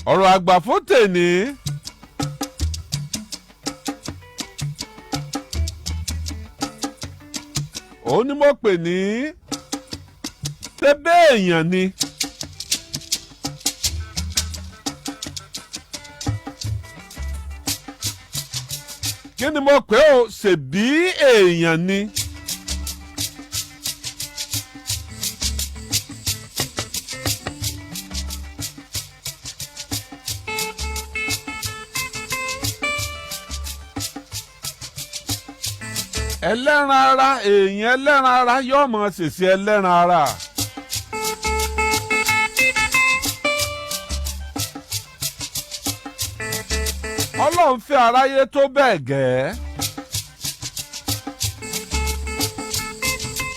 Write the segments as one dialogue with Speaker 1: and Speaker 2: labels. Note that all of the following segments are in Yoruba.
Speaker 1: Oro Agba fún tèní. Òun ni mo pè ní Sebi èèyàn ni. Kí ni mo pè ó? Sebi èèyàn ni. Ẹlẹ́ran ara, èèyàn ẹlẹ́ran ara yóò mọ̀ ṣèṣe ẹlẹ́ran ara. Ọlọ́run fẹ́ aráyé tó bẹ́ẹ̀ gẹ́.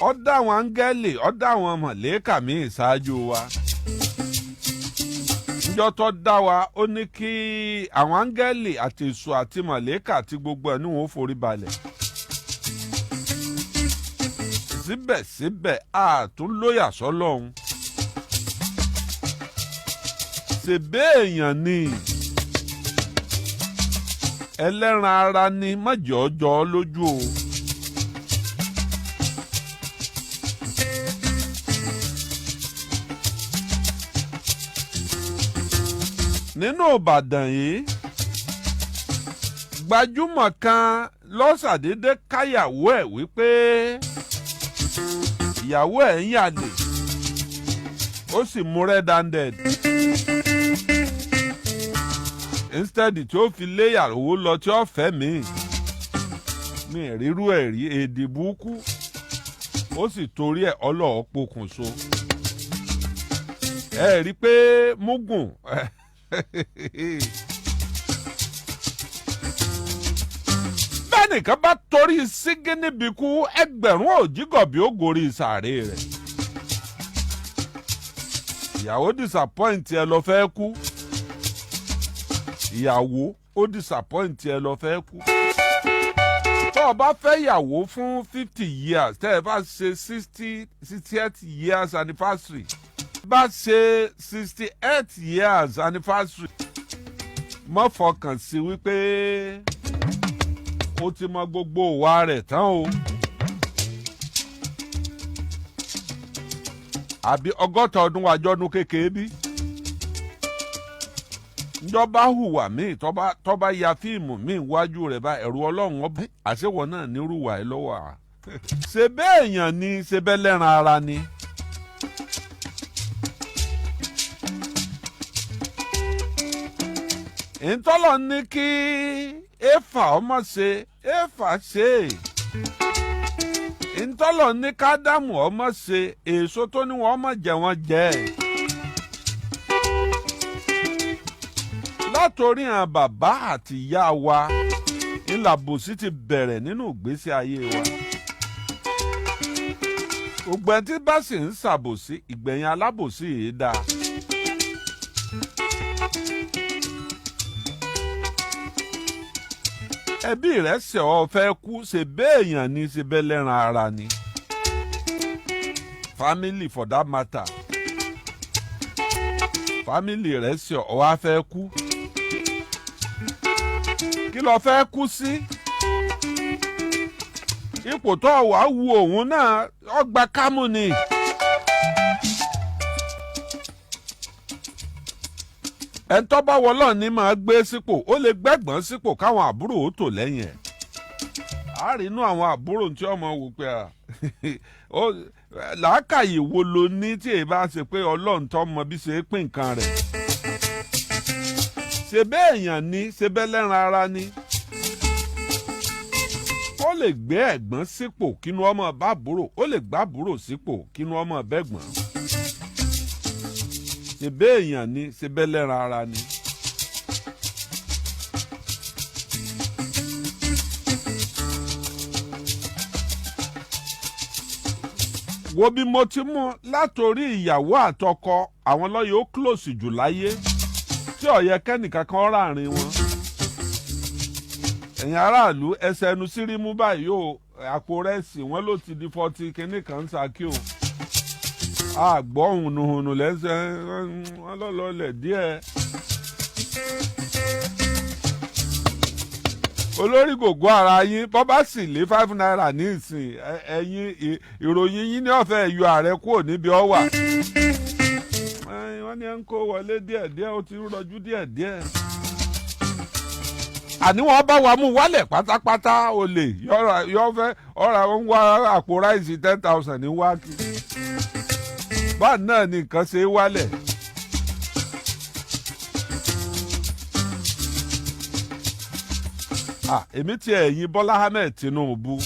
Speaker 1: Ó dá àwọn áńgẹ́lì, ó dá àwọn mọ̀lẹ́kà míì ṣáájú wa. Níjọ́ tó dá wa, ó ní kí àwọn áńgẹ́lì àti èṣù àti mọ̀lẹ́kà àti gbogbo ẹ̀ ní wọn ó forí balẹ̀. Síbẹ̀síbẹ̀ a tún lóyà sọ́lọ́hun. Sebi èèyàn ni. Ẹlẹ́ran ara ni, má jẹ́ ó jọ ọ́ lójú o. Nínú Ìbàdàn yìí, gbajúmọ̀ kan ló ṣàdédé káyàwó ẹ̀ wípé ìyàwó ẹ̀ ń yàlè, ó sì mú red-handed. Instead tí ó fi léyàwó lọ tí ó fẹ́ mi rírú ẹ̀ rí, èdè burúkú, ó sì torí ẹ̀ ọlọ́ọ̀ pokùnso. Ẹ rí i pé múgùn bẹ́nìkan bá torí sígí níbi kú, ẹgbẹ̀rún òjìgọ̀bí ó gorí sàárè rẹ̀. Ìyàwó disappoint ẹ lọ fẹ́ kú. Ìyàwó ó disappoint ẹ lọ fẹ́ kú. Tó o bá fẹ́ yàwó fún 50 years, tẹ́ ẹ bá ṣe 60th years anniversary, bá ṣe 68 years anniversary, má fọkàn sí wípé ó ti mọ gbogbo ìwà rẹ̀ tán o. Àbí 60 ọdún wájọ́dún kékeré bí. Njọba hùwà míì tó bá ya fíìmù míì wájú rẹ̀ bá ẹ̀rù Ọlọ́run ọba àṣewọ̀ náà nírúwà ẹ̀ lọ́wọ́ à. Sebi èèyàn ni, Sebi ẹlẹ́ran ara ni. Ìtọ́lọ̀ ní kí Éfà ọmọ ṣe, Éfà ṣe. Ìtọ́lọ̀ ní k'Ádámù ọmọ ṣe, èso tó ní wọn ọmọ jẹ wọn jẹ. Látòrí àwọn bàbá àti ìyá wa, ìlàbòsí ti bẹ̀rẹ̀ nínú ìgbésí ayé wa. Gbogbo ẹni tí bá sì ń ṣàbòsí, ìgbẹ̀yìn alábòsí yìí dáa. Ẹbí rẹ̀ ṣe ọ fẹ́ kú, Sebi èèyàn ni, Sebi ẹlẹ́ran ara ni. Family for that matter. Family rẹ̀ ṣe ọ wá fẹ́ kú. Kí ló fẹ́ kú sí? Ipò tó wà wu òun náà, ó gba kámú ni. Ẹni tó bá wọlọ́ ní máa gbé sípò, ó lè gbẹ́gbọ́n sípò káwọn àbúrò ó tò lẹ́yìn ẹ̀. A rí inú àwọn àbúrò tí ọmọ wò pé làákàyè wo lo ní tí èyí bá ṣe pé Ọlọ́run tó mọ bí ṣe é pín nǹkan rẹ̀. Sebi èèyàn ni, Sebi ẹlẹ́ran ara ni. Ó lè gbé ẹ̀gbọ́n sípò kínú ọmọ bá àbúrò, ó lè gbá àbúrò sípò kínú ọmọ bẹ́gbọ́n. Sebi èèyàn ni, Sebi ẹlẹ́ran ara ni. Wo bí mo ti mú látòrí ìyàwó àtọkọ, àwọn lọ́yọ̀ ó close jù láyé tí ó yẹ kẹ́nìkan kan ráàrin wọn. Ẹ̀yin aráàlú, ẹsẹ̀ ẹnu sírímú báyìí o, àpò rẹ́sì wọn ló ti di 40 kìíní kan ṣákí o. Àgbọ̀ hùnùhùnù lẹ́sẹ̀ wọn lọ́lọ́lẹ̀ díẹ̀. olórí gògó ara yín bọ́ bá sì lé 5 naira ní ìsìn ẹ̀yin ìròyìn yín ní ọ̀fẹ́ yọ ààrẹ kúrò níbi ọ wà. wọ́n ní ń kó wọlé díẹ̀díẹ̀ ó ti rọjú díẹ̀díẹ̀. àní wọ́n bá wa mú wálẹ̀ pátápátá olè yọ̀ọ́fẹ́ ọ̀rà ń wá àpò ráìsì 10,000 ní wákì. báà náà ni nǹkan ṣe é wálẹ̀. èmi ti ẹ̀yìn Bọ́lá Ahmed Tinubu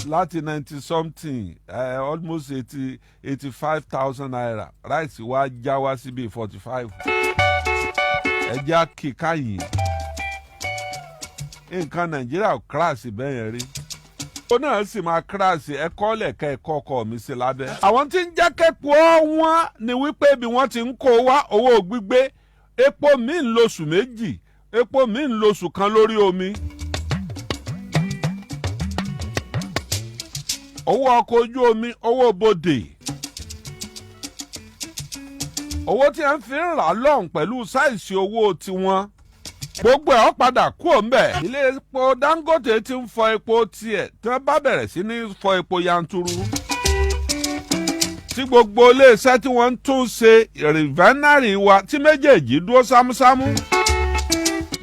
Speaker 1: láti 90 something almost 85,000 naira ráìsì wa já wá síbi 45 ẹja kíkà yìí nǹkan Nàìjíríà kíláàsì bẹ́ẹ̀ yẹn rí ó náà sì máa kíláàsì ẹ̀kọ́ lẹ̀ka ẹ̀kọ́ ọkọ mi sí lábẹ́. àwọn tí ń jẹ́ kẹ́kọ̀ọ́ wọn ni wípé bí wọ́n ti ń kó wá owó gbígbé epo mi ń lóṣù méjì epo mi ń lóṣù kan lórí omi. owó ọkọ̀ ojú omi owó bodè owó tí wọ́n fi ń rà lọ́hùn pẹ̀lú sáìsì owó tiwọn gbogbo ẹ̀ ọ́ padà kú òǹbẹ̀. ilé epo Dangote ti ń fọ epo tiẹ̀ tí wọ́n bá bẹ̀rẹ̀ sí ní fọ epo yanturu. tí gbogbo iléeṣẹ́ tí wọ́n ń tún ṣe rìfánárì wa tí méjèèjì dúró sámúsámú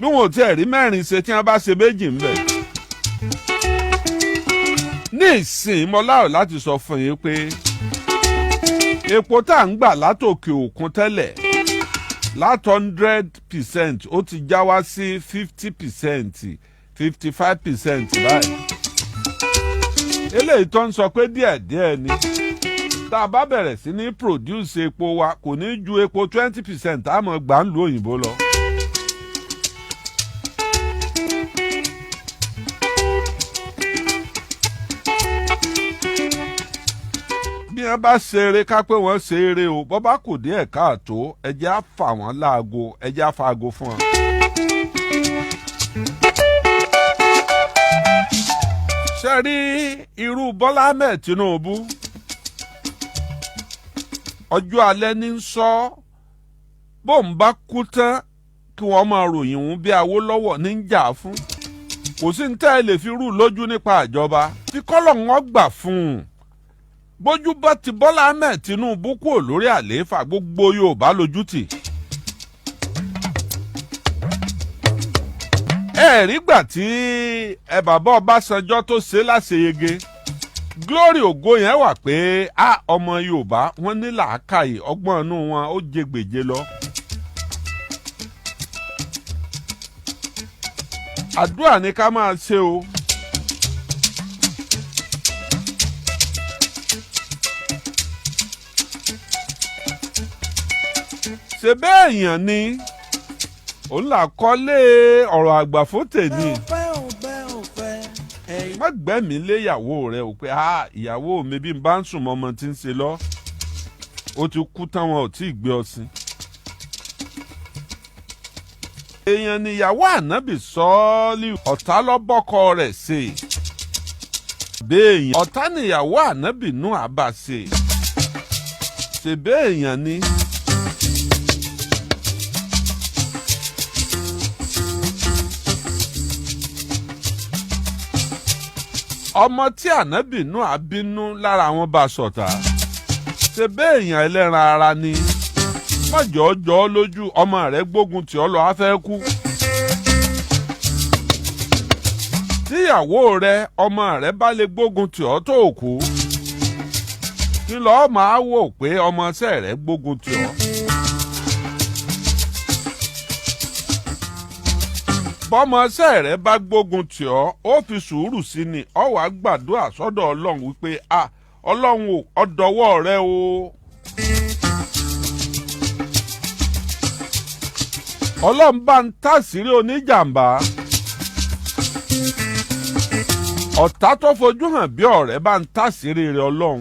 Speaker 1: bí wọn ò tiẹ̀ rí mẹ́rin ṣe tí wọ́n bá ṣe méjì ńbẹ̀. ní ìsìn mo láyọ̀ láti sọ fún yín pé epo tá à ń gbà látòkè òkun tẹ́lẹ̀ láti 100% ó ti já wá sí 50% 55% báyìí. eléyìí tó ń sọ pé díẹ̀díẹ̀ ni tá a bá bẹ̀rẹ̀ sí ní produce epo wa kò ní ju epo 20% àmọ́ gbà ń lu òyìnbó lọ. bí wọ́n bá ṣeré ká pé wọ́n ṣeré o bọ́ bá kù díẹ̀ káàtó ẹjẹ́ á fà wọ́n láago ẹjẹ́ á fa aago fún wọn. ṣe rí irú Bọ́lá Ahmed Tinubu ọjọ́ alẹ́ ní sọ bóun bá kú tán kí wọ́n máa ròyìn òun bí Awólọ́wọ̀ ní ń jà fún kò sí ní tẹ́ ẹ lè fi rú lójú nípa ìjọba tí kọ́lọ̀ wọn gbà fún un. bójú bá ti Bọ́lá Ahmed Tinubu kúrò lórí àlééfà gbogbo Yorùbá lójú tì. rí gbà tí bàbá Ọbásanjọ́ tó ṣe láṣeyege glory ògo yẹn wà pé ọmọ Yorùbá wọ́n ní làákàyè ọgbọ́n inú wọn ó jẹgbèje lọ. àdúrà ni ká máa ṣe o. ṣe bẹ́ẹ̀ èèyàn ni òun là kọ́lé ọ̀rọ̀ àgbà fún tèmi. má gbẹ́mí lé ìyàwó rẹ o pé ìyàwó mi bí n bá ń sùn mọ́ ọmọ tí ń ṣe lọ ó ti kú táwọn ò tí ì gbé ọ sí. èèyàn níyàwó ànábì sọ́ọ́lì ọ̀tá lọ́bọ́kọ rẹ̀ ṣe. béèyàn ọ̀tá níyàwó ànábì nú àbá ṣe. ṣe béèyàn ni. ọmọ tí ànábì nú àbínú lára àwọn bá sọ̀tà ṣe béèyàn ẹlẹ́ran ara ni mọ̀jọ́jọ́ lójú ọmọ rẹ̀ gbógun tí ọ lọ á fẹ́ kú. tíyàwó rẹ̀ ọmọ rẹ̀ bá lè gbógun tí ọ tó kú kí lọ́ọ́ máa wò pé ọmọọṣẹ́ rẹ̀ gbógun tí ọ. bọ́mọọṣẹ́ rẹ̀ bá gbógun tì ọ́ ó fi sùúrù sí ni ọ wàá gbàdúrà sọ́dọ̀ Ọlọ́run wípé Ọlọ́run ò ọdọwọ́ rẹ o. Ọlọ́run bá ń tàṣírí oníjàmbá ọ̀tá tó fojú hàn bí ọ̀rẹ́ bá ń tàṣírí rẹ̀ Ọlọ́run.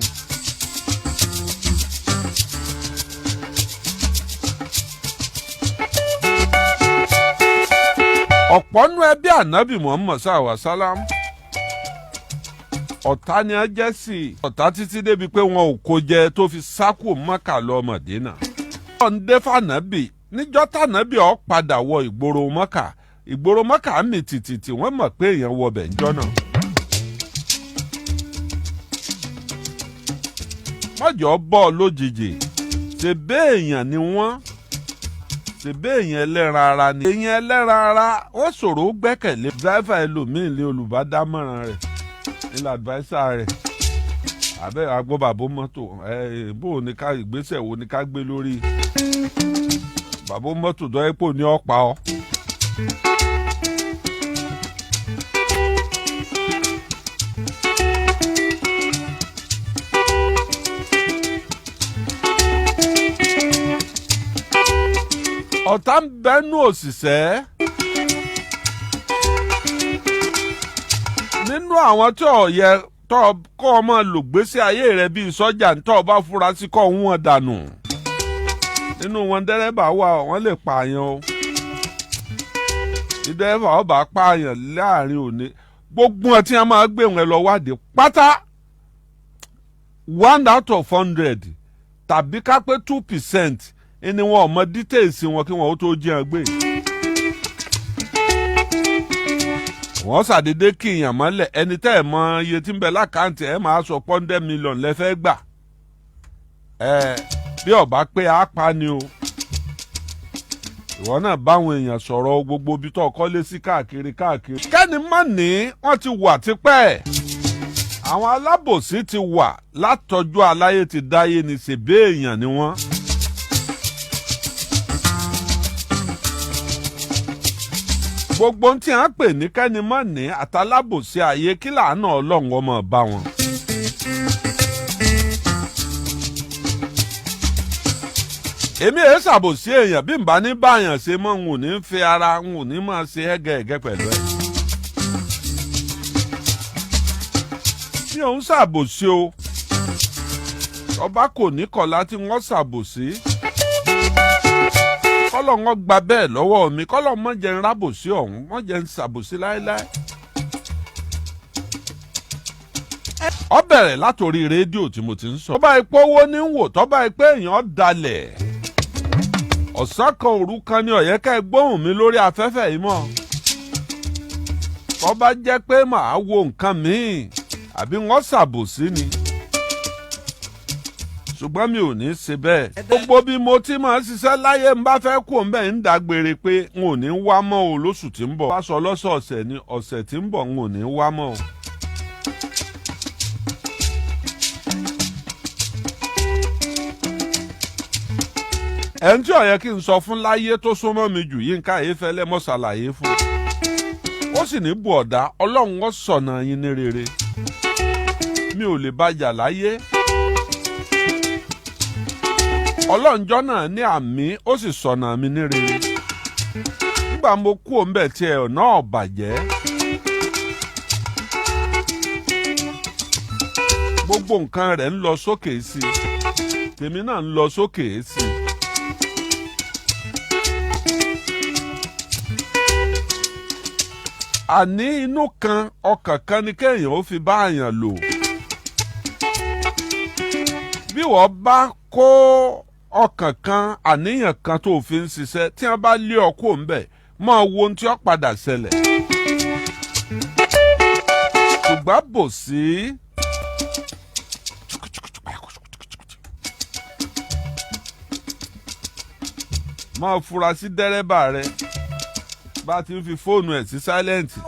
Speaker 1: ọ̀pọ̀ nú ẹbí ànábì Muhammad sallallahu alaihi wasallam ọ̀tá ni a jẹ́ sí i ọ̀tá títí débi pé wọn ò kó jẹ tó fi sákò Mákà lọ Mádínà. ọ̀n dé fànábì níjọ́ tànábì ó padà wọ ìgboro Mọ́kà mì tìtìtì wọ́n mọ̀ pé èèyàn wọ bẹ̀ ńjọ́ náà. mọ́jọ́ bọ́ lójijì ṣèbí èèyàn ni wọ́n ṣèbí èèyàn ẹlẹ́ran ara ni. èèyàn ẹlẹ́ran ara wọ́n ṣòro gbẹ́kẹ̀lé. dráìfà ẹlòmíín lé olùbádámọ̀ràn rẹ̀ nílẹ̀ adviser rẹ̀ àbẹ́ àgbọ̀ bàbá mọ́tò bó o ní ká ìgbésẹ̀ wo ni ká gbé lórí bàbá mọ́tò dọ́ẹ́pò ní ọ̀pá ọ. ọ̀tá ń bẹ́nu òṣìṣẹ́ nínú àwọn tí ò yẹ tọ́ kọ́ ọ máa lò gbésí ayé rẹ bíi sọ́jà ń tọ́ ọ bá fura sí kọ́ wọn dànù nínú wọn dẹ́rẹ́bà wà wọ́n lè pààyàn o ìdẹ́rẹ́bà ọba pààyàn láàrin òní gbogbo ẹ̀ tí wọ́n máa gbé wọn lọ wádìí pátá 1 out of 100 tàbí ká pé 2% ẹni wọn ò mọ details wọn kí wọn ó tó jí wọn gbé. wọ́n ṣàdédé kí ìyàn mọ́lẹ̀ ẹni tẹ́ ẹ̀ mọ iye tí ń bẹ lákàntì ẹ̀ máa sọ $100 million lẹ́fẹ́ gbà. bí ọba pé a pa ni o. ìwọ náà báwọn èèyàn sọ̀rọ̀ gbogbo ibi tó kọ́lé sí káàkiri. kẹ́ni má ní wọ́n ti wà tipẹ́. àwọn alábòsí ti wà látọjú aláyé ti dáyé ní ṣèbí èèyàn ni wọ́n. gbogbo tí a ń pè ní kẹ́ni mọ́ ní àtàlábòsí ayé kí làánà ọlọ́run ọmọ bá wọn. èmi èé ṣàbòsí èèyàn bí n bá ní báyàn ṣe mọ́ n ò ní fi ara n ò ní máa ṣe ẹgẹ́ pẹ̀lú ẹ̀. mi ò ń ṣàbòsí o ọba kò ní kọ̀lá tí wọ́n ṣàbòsí. kọ́lọ̀ wọn gba bẹ́ẹ̀ lọ́wọ́ mi kọ́lọ̀ mọ́ jẹ́ ń rábòsí ọ̀hún mọ́ jẹ́ ń ṣàbòsí láéláé. ó bẹ̀rẹ̀ látòrí rédíò tí mo ti ń sọ. tọ́ba ipò owó ní ń wò tọ́ba ipò èèyàn dalẹ̀. ọ̀sán kan òru kan ní ọ̀yẹ́ ká ẹ gbóhùn mi lórí afẹ́fẹ́ yìí mọ́. tọ́ba jẹ́ pé màá wo nǹkan míì àbí wọ́n ṣàbòsí ni. ṣùgbọ́n mi ò ní ṣe bẹ́ẹ̀. gbogbo bí mo ti máa ń ṣiṣẹ́ láyé ń bá fẹ́ kú òun bẹ́ẹ̀ ń dágbére pé n ò ní wá mọ́ o lóṣù tí ń bọ̀. bá sọ lọ́sọ̀ọ̀sẹ̀ ni ọ̀sẹ̀ tí ń bọ̀ n ò ní wá mọ́ o. ẹni tí ó yẹ kí n sọ fún láyé tó súnmọ́ mi jù Yínká Ayéfẹ́lẹ́ mọ́ ṣàlàyé fún. ó sì ní bùọ̀dá ọlọ́run ó sọ̀nà yín ní rere. mi ò lè bàjà láyé. ọlọ́njọ́ náà ní àmì ó sì sọ̀nà mi ní rere. nígbà mo kú òǹbẹ̀ tí ẹ̀ ọ̀nà ọ̀bàjẹ́. gbogbo nǹkan rẹ̀ ń lọ sókè sí i. tèmi náà ń lọ sókè sí i. àní inú kan ọkàn kan ni kéèyàn ó fi bá àyàn lò. bí wọ́n bá kó ọkàn kan àníyàn kan tó fi ń ṣiṣẹ́ tí wọ́n bá lé ọkọ̀ ńbẹ̀ máa wo ohun tí ó padà ṣẹlẹ̀. ṣùgbọ́n bòsí máa fura sí dẹ́rẹ́bà rẹ bá ti ń fi fóònù ẹ̀ sí sáílẹ̀ǹtì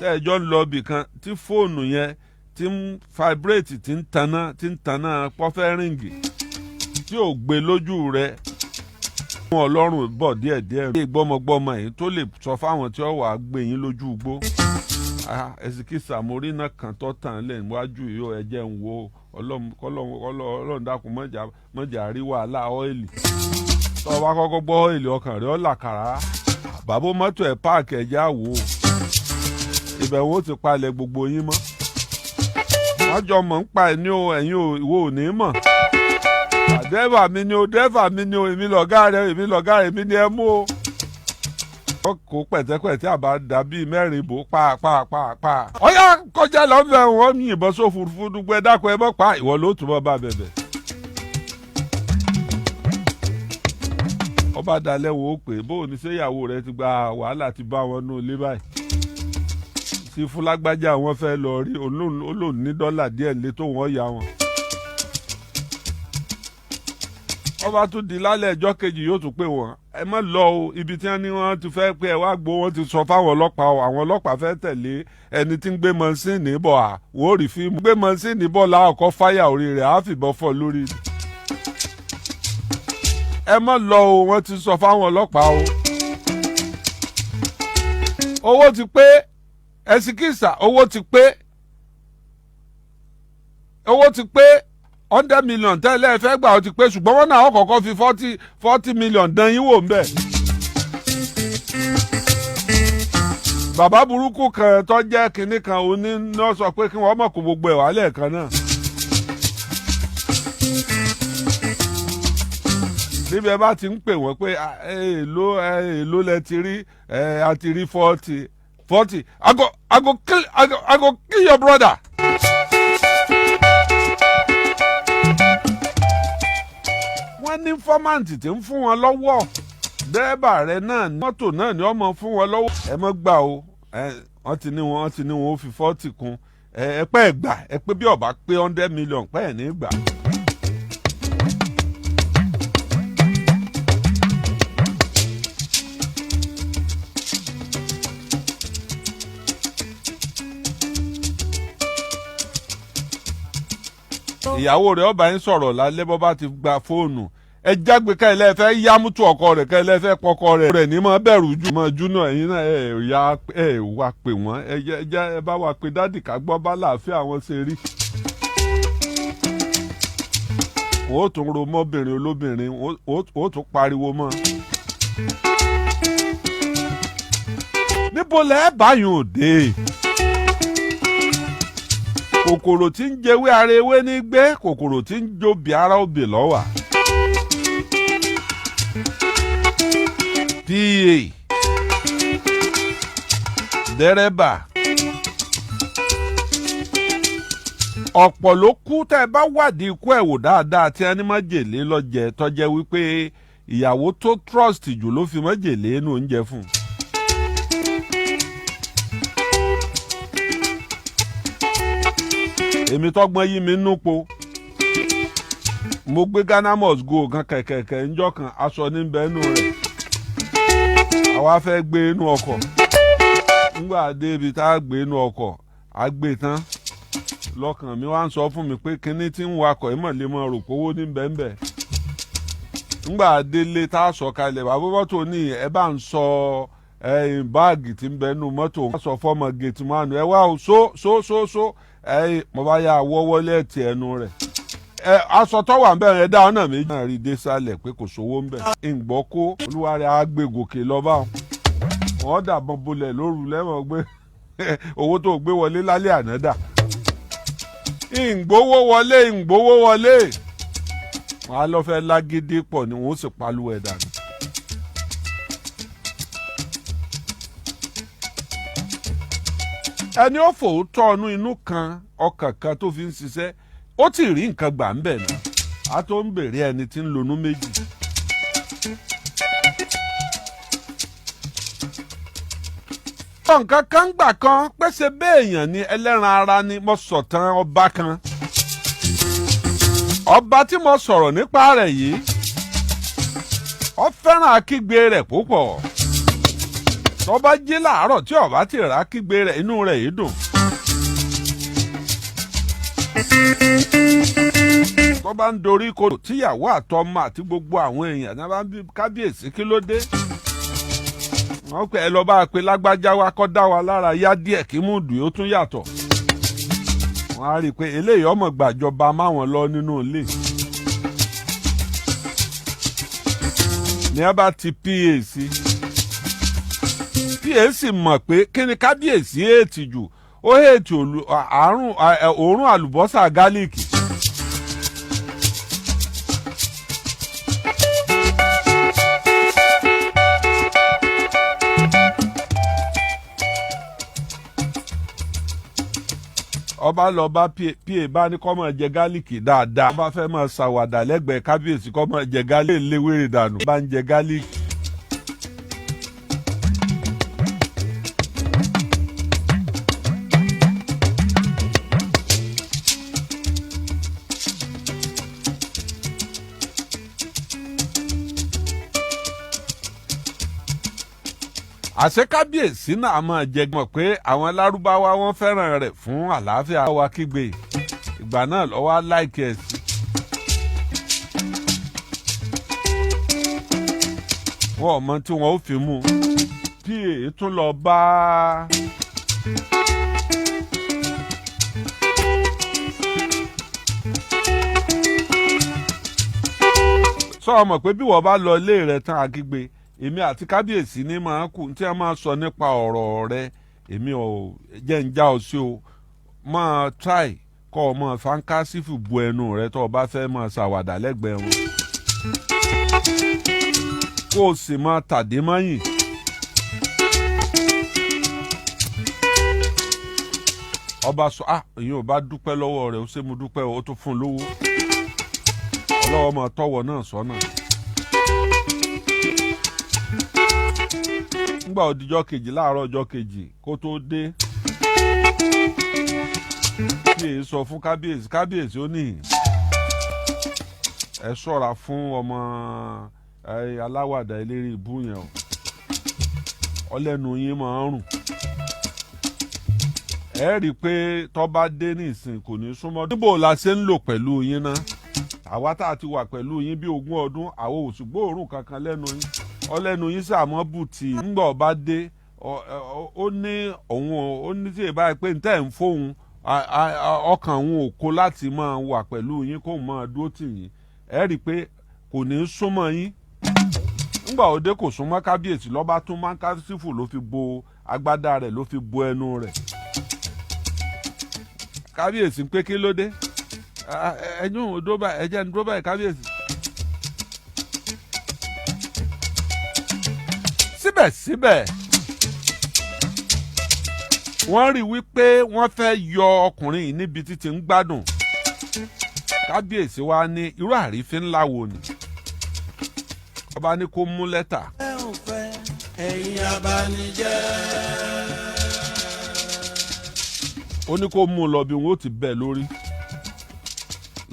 Speaker 1: tẹ́ẹ̀jọ́ ń lọ ibì kan tí fóònù yẹn ti ń vibrate ti ń tanná pọ́fẹ́ ríǹgì tí ò gbé lójú rẹ̀ fún ọlọ́run bọ̀ díẹ̀díẹ̀ rí gbọ́mọgbọ́mọ yìí tó lè sọ fáwọn tí ó wà á gbé yín lójú igbó. ẹ̀sìkìsà mórí náà kan tó tàn lẹ́yìn wájú yìí ó ẹ̀jẹ̀ ń wo ọlọ́run dákun mọ́jà rí wàhálà ọ́ìlì tó o bá kọ́kọ́ gbọ́ ọ́ìlì ọkàn rẹ̀ ó làkàrà bàbá mọ́tò ẹ̀ páàkì ẹ̀jẹ̀ àwò ibẹ̀ wo ti palẹ̀ gbogbo yín mọ́ wọ́n jọ mọ̀ ń pa ẹ̀ ní o ẹ̀yin ìwọ ò ní mọ̀ dẹ́fà mi ni o èmi lọ̀gá rẹ̀ èmi ni ẹ mú o. wọ́n kó pẹ̀tẹ́pẹ̀tẹ́ àbá dàbí mẹ́rin bò pàápàá. ọ̀yá kọjá lọ́nbẹ̀ wọ́n yìnbọn sófurufú dúpẹ́ dákun ẹ mọ́ pa ìwọ ló túbọ̀ bá bẹ̀bẹ̀. ọba dalẹ̀ wò ó pé bóun ní séyàwó rẹ̀ ti gba wàhálà ti bá wọn nù ilé báyìí sí fúlágbájá wọn fẹ́ lọ rí olóòn ní dọ́là díẹ̀ lé tó wọ́n ya wọn. ọba tún di lálẹ́ ẹjọ́ kejì yóò tún pè wọ́n ẹ má lọ o ibi tí wọ́n ní wọ́n ti fẹ́ pé ẹ wá gbó wọ́n ti sọ fáwọn ọlọ́pàá o àwọn ọlọ́pàá fẹ́ tẹ̀lé ẹni tí ń gbé mọ́sínì bọ̀ à wọ́n ò rí fíìmù gbé mọ́sínì bọ̀ láàkọ́ fáyà orí rẹ̀ á fìbọn fọ́ lórí. ẹ má lọ o wọ́n ti sọ fáwọn ọlọ́pàá o. owó ti pé ẹsikísà owó ti pé 100 million tẹ́lẹ̀ fẹ́ gbà ó ti pé ṣùgbọ́n wọ́n náà kọ́kọ́ fi 40 million dán yín wò ń bẹ̀. bàbá burúkú kan tó jẹ́ kinní kan òní náà sọ pé kí wọ́n mọ̀ kó gbogbo ẹ̀ wálẹ̀ kan náà. níbi ẹ bá ti ń pè wọ́n pé èló lẹ ti rí a ti rí 40 I go kill your brother. wọ́n ní fọ́máǹtì tí ń fún wọn lọ́wọ́ dẹ́rẹ́bà rẹ̀ náà ní mọ́tò náà ni wọ́n mọ̀ fún wọn lọ́wọ́. ẹ mọ́ gbà o wọ́n ti ní wọn ó fi 40 kún ẹ pẹ́ ẹ̀ gbà ẹ pé bí ọba pé 100 million pẹ́ ẹ̀ ní gbà. ìyàwó rẹ̀ ọba yín sọ̀rọ̀ lálẹ́ bọ́ bá ti gba fóònù ẹ jágbe ká ilé fẹ́ yá mútu ọkọ rẹ̀ ká ilé fẹ́ pọkọ rẹ̀ ní mọ́ bẹ̀rù jù mọ́ júnà ẹ̀yin náà ẹ wá pè wọ́n ẹ bá wa pé dádì ká gbọ́ bá láàfin àwọn ṣe rí. wọ́n ó tún ro mọ́bìnrin olóbìnrin wọ́n ó tún pariwo mọ́. níbo lẹ́ẹ̀ báyìí ò dé. kòkòrò tí ń jẹwé ara ewé ní gbé kòkòrò tí ń jóbi ara òbí lọ́wà. PA dẹ́rẹ́bà ọ̀pọ̀ ló kú tẹ́ ẹ bá wádìí ikú ẹ̀ wò dáadáa tí ẹni májèlé lọ́jẹ̀ tọ́jẹ́ wípé ìyàwó tó trust jù ló fi májèlé inú oúnjẹ fún un. èmi tọ́gbọ́n yí mi núpo mo gbé Ghana must go kan kẹ̀kẹ̀kẹ̀ ńjọ́ kan aṣọ níbẹ̀ nù rẹ̀ àwa fẹ́ gbé inú ọkọ̀ ńgbà débi tá a gbé inú ọkọ̀ a gbé tán lọ́kàn mi wá ń sọ fún mi pé kinní tí ń wakọ̀ ẹ̀ mọ̀ lè mọ̀ rò pé owó ní bẹ́ẹ̀ ńgbà délé tá a sọ kalẹ̀ bàbá mọ́tò ní ẹ bá ń sọ báàgì tí ń bẹ nù mọ́tò wọ́n sọ fọ́mọ gẹ̀tì mánu ẹ wá o so mo bá yà wọ́wọ́lé ẹ̀tì ẹnu rẹ̀ aṣọ tó wà ń bẹ̀rẹ̀ dá ọ̀nà méjì náà rí dé sálẹ̀ pé kò sówó ń bẹ̀. ìgbọ́ kó olúwa rẹ̀ á gbé gòkè lọ́ba wọn dàbọn bolẹ̀ lóru lẹ́wọ̀n gbé owó tó gbé wọlé lálẹ́ àná dà. ìgbówó wọlé wọn á lọ fẹ́ lágídí pọ̀ ni wọn ó sì palu ẹ̀ dànù. ẹni ó fòótọ́ ọnú inú kan ọkàn kan tó fi ń ṣiṣẹ́ ó ti rí nǹkan gbà ń bẹ̀ náà a tó ń bèrè ẹni tí ń lonú méjì. nǹkan kan gbà kan pèsè béèyàn ni ẹlẹ́ran ara ni mo sọ̀tàn ọba kan. ọba tí mo sọ̀rọ̀ nípa rẹ̀ yìí ó fẹ́ràn akígbe rẹ̀ púpọ̀. tó bá jí láàárọ̀ tí ọba ti rà kígbe rẹ̀ inú rẹ̀ yìí dùn. tó bá ń dorí kodò tíyàwó àtọmọ àti gbogbo àwọn èèyàn náà bá ń bí kábíyèsí kí ló dé. wọ́n pè é lọ bá a pé lágbájá wa kọ́ dá wa lára yá díẹ̀ kí múdù ó tún yàtọ̀. wọ́n á rí i pé eléyìí ọmọ gbàjọba máwọn lọ nínú ilé. ní a bá ti PA sí. PA sì mọ̀ pé kí ni kábíyèsí èètì jù ó èètì òórùn àlùbọ́sà gálíìkì. ọba lọ bá pa bá ní kó máa jẹ gálíìkì dáadáa. ọba fẹ́ máa ṣàwàdà lẹ́gbẹ̀ẹ́ kábíyèsí kó máa jẹ gálíìkì léwèrè dànù. bá ń jẹ gálíìkì. àṣẹ kábíyèsí náà máa jẹ mọ̀ pé àwọn lárúbáwá wọn fẹ́ràn rẹ̀ fún àlàáfíà wa kígbe ìgbà náà lọ́wọ́ láìkẹ́ ẹ̀ sí. wọn ò mọ tí wọn ó fi mú pa tún lọ bá sọ ọmọ pé bí wọ́n bá lọ ilé rẹ̀ tán akígbe èmi àti kábíyèsí ní máa kù tí a máa sọ nípa ọ̀rọ̀ rẹ èmi ò jẹ́ ń já ọ sí o máa try kọ́ ọ máa fankásífù bu ẹnu rẹ tó o bá fẹ́ máa ṣàwàdà lẹ́gbẹ̀ẹ́ wọn kó o sì máa tàdé mọ́yìn. ọba sọ èyí ò bá dúpẹ́ lọ́wọ́ rẹ̀ ó ṣe mo dúpẹ́ ó tún fún un lówó ọlọ́wọ́ máa tọ́wọ́ náà sọ́nà. nígbà òdìjọ́ kejì láàárọ̀ ọjọ́ kejì kó tó dé kí èyí sọ fún kábíyèsí ó ní ẹ ṣọ́ra fún ọmọ aláwàdà eléré ibú yẹn o ọlẹ́nu yín máa ń rùn ẹ rí i pé tó bá dé nísìn kò ní súnmọ́ níbo la ṣe ń lò pẹ̀lú yín ná àwa tá a ti wà pẹ̀lú yín bí 20 ọdún àwọn ò gbóòórùn kankan lẹ́nu yín ọlẹ́nu yín sàmọ́ bùtì ńgbà ọba dé ó ní òun ó ní tí èbá pé ntẹ́ ń fóun ọkàn òun ò kó láti máa wà pẹ̀lú yín kó máa dúró tì yín ẹ rí i pé kò ní súnmọ́ yín ńgbà òde kò súnmọ́ kábíyèsí lọ́ba tún máa ń kásífù ló fi bo agbádá rẹ̀ ló fi bo ẹnu rẹ̀ kábíyèsí pé kí ló dé ẹ̀yin ò dúró báyìí ẹ̀jẹ̀ ń dúró báyìí kábíyèsí. síbẹ̀síbẹ̀ wọ́n rí wípé wọ́n fẹ́ yọ ọkùnrin yìí níbi títí ń gbádùn kábíyèsí wa ní irú àrífín ńlá wo ni ọba ní kó mú lẹ́tà. ẹ ò fẹ́ ẹ̀yin abanijẹ́. ó ní kó mú un lọ bí wọn ó ti bẹ̀ lórí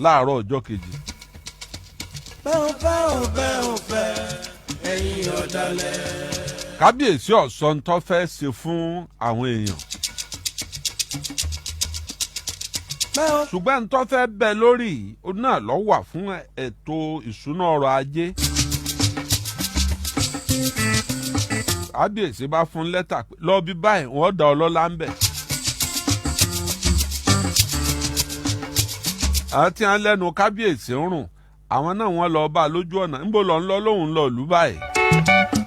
Speaker 1: láàárọ̀ ọjọ́ kejì. bẹ́ẹ̀ ò fẹ́ ẹ̀yin ọ̀dàlẹ̀. kábíyèsí ọ̀sán tó fẹ́ ṣe fún àwọn èèyàn. ṣùgbọ́n tó fẹ́ bẹ̀ lórí náà ló wà fún ètò ìṣúná ọrọ̀ ajé. kábíyèsí bá fún lẹ́tà lọ bí báyìí wọ́n dá ọlọ́lá ń bẹ̀. àwọn tí wọ́n lẹ́nu kábíyèsí ń rùn àwọn náà wọ́n lọ bá lójú ọ̀nà níbo lọ ń lọ lóhùn lọ lù báyìí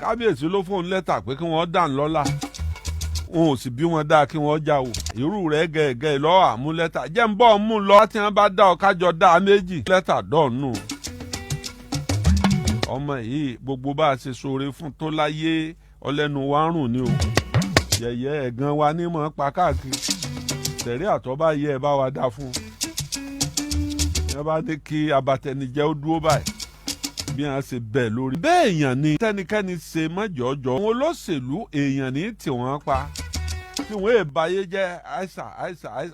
Speaker 1: kábíyèsí ló fóun lẹ́tà pé kí wọ́n dà ń lọ́lá wọn ò sì bí wọn dáa kí wọ́n já o irú rẹ̀ gẹ̀ẹ́gẹ́ lọ́wọ́ àmú lẹ́tà jẹ́ ń bọ́ mú lọ tí wọ́n bá dá ọ kájọ dá a méjì lẹ́tà dọ̀ọ̀nù ọmọ yìí gbogbo bá a ṣe ṣoore fún tó láyé ọlẹ́nu wa ń rùn ni o yẹ̀yẹ́ ẹ̀gàn wa ní mọ̀ pa káàkiri tẹ̀rí àtọ́bá yẹ ẹ bá wa dá fún un ẹ bá ní kí abatẹnijẹ́ ó dúró báyìí bí wọ́n ṣe bẹ̀ lórí. bẹ́ẹ̀ èèyàn ni tẹ́nikẹ́ni ṣe mọ́jọ́jọ́ àwọn olóṣèlú èèyàn ní tí wọ́n pa tí wọ́n èèbáyé jẹ́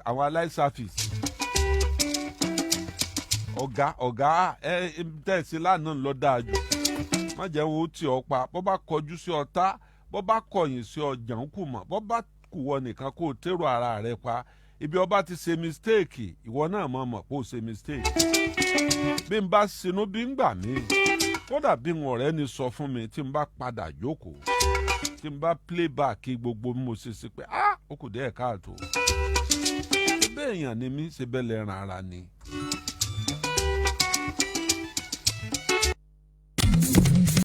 Speaker 1: àwọn aláìsàfìsì. ọ̀gá ẹ tẹ̀sí lánàá lọ dáa jù má jẹ́ wọn ó tì ọ́ pa bọ́ bá kọjú sí ọ̀tá bọ́ bá kọ̀yìn sí ọjà ń kù mọ́ bọ́ bá kù wọ nìkan kó o tèrò ara rẹ pa ibi ọba ti ṣe mistake ìwọ náà mọ̀ pé o ṣe mistake. bí n bá sinú bí ń gbà mí kódà bí n ọ̀rẹ́ ni sọ fún mi tí n bá padà jókòó tí n bá play back gbogbo mo ṣe sí pé ó kù díẹ̀ káàtó. bẹ́ẹ̀ èèyàn ni mí ṣe bẹ́ẹ̀ lẹ́ran ara ni.